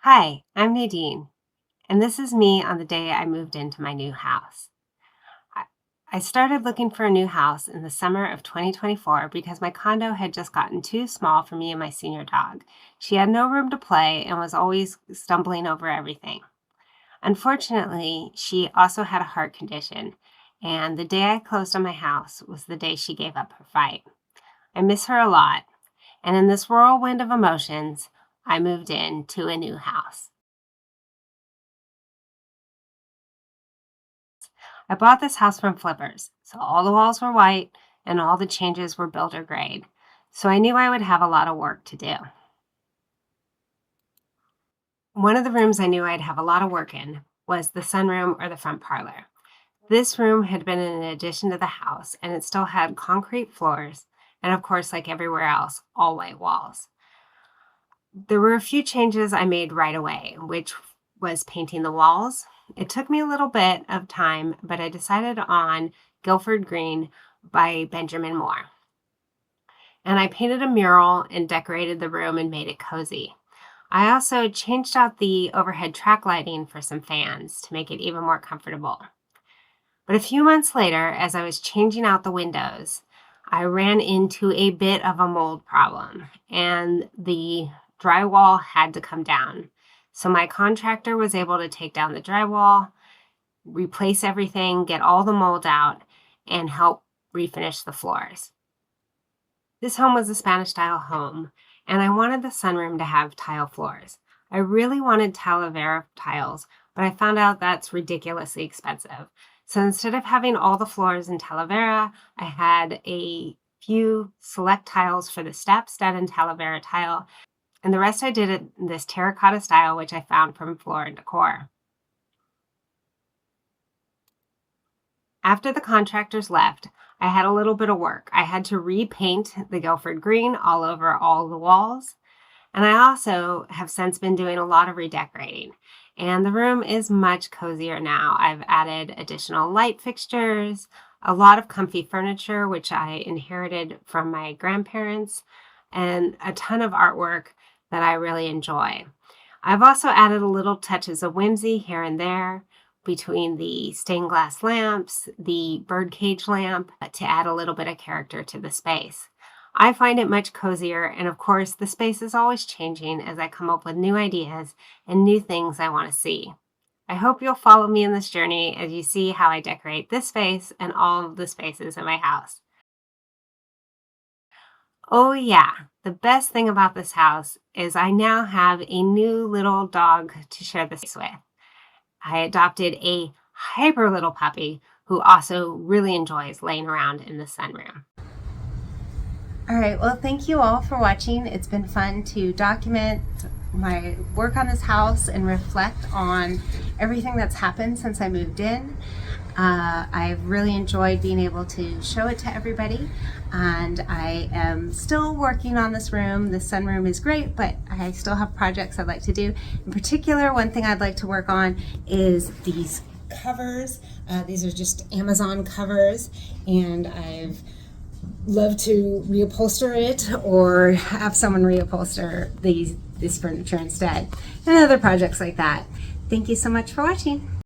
Hi, I'm Nadine, and this is me on the day I moved into my new house. I I started looking for a new house in the summer of 2024 because my condo had just gotten too small for me and my senior dog. She had no room to play and was always stumbling over everything. Unfortunately, she also had a heart condition, and the day I closed on my house was the day she gave up her fight. I miss her a lot, and in this whirlwind of emotions, I moved into a new house. I bought this house from flippers, so all the walls were white and all the changes were builder grade. So I knew I would have a lot of work to do. One of the rooms I knew I'd have a lot of work in was the sunroom or the front parlor. This room had been an addition to the house and it still had concrete floors and, of course, like everywhere else, all white walls. There were a few changes I made right away, which was painting the walls. It took me a little bit of time, but I decided on Guilford Green by Benjamin Moore. And I painted a mural and decorated the room and made it cozy. I also changed out the overhead track lighting for some fans to make it even more comfortable. But a few months later, as I was changing out the windows, I ran into a bit of a mold problem, and the drywall had to come down. So my contractor was able to take down the drywall, replace everything, get all the mold out, and help refinish the floors. This home was a Spanish-style home, and I wanted the sunroom to have tile floors. I really wanted Talavera tiles, but I found out that's ridiculously expensive. So instead of having all the floors in Talavera, I had a few select tiles for the steps done in Talavera tile, and the rest I did it in this terracotta style, which I found from Floor & Decor. After the contractors left, I had a little bit of work. I had to repaint the Guilford Green all over all the walls. And I also have since been doing a lot of redecorating. And the room is much cozier now. I've added additional light fixtures, a lot of comfy furniture, which I inherited from my grandparents, and a ton of artwork that I really enjoy. I've also added a little touches of whimsy here and there between the stained glass lamps, the birdcage lamp, to add a little bit of character to the space. I find it much cozier, and of course, the space is always changing as I come up with new ideas and new things I want to see. I hope you'll follow me in this journey as you see how I decorate this space and all of the spaces in my house. Oh yeah, the best thing about this house is I now have a new little dog to share the space with. I adopted a hyper little puppy who also really enjoys laying around in the sunroom. All right, well, thank you all for watching. It's been fun to document my work on this house and reflect on everything that's happened since I moved in. I've really enjoyed being able to show it to everybody, and I am still working on this room. The sunroom is great, but I still have projects I'd like to do. In particular, one thing I'd like to work on is these covers. These are just Amazon covers, and I've love to reupholster it or have someone reupholster this furniture instead, and other projects like that. Thank you so much for watching.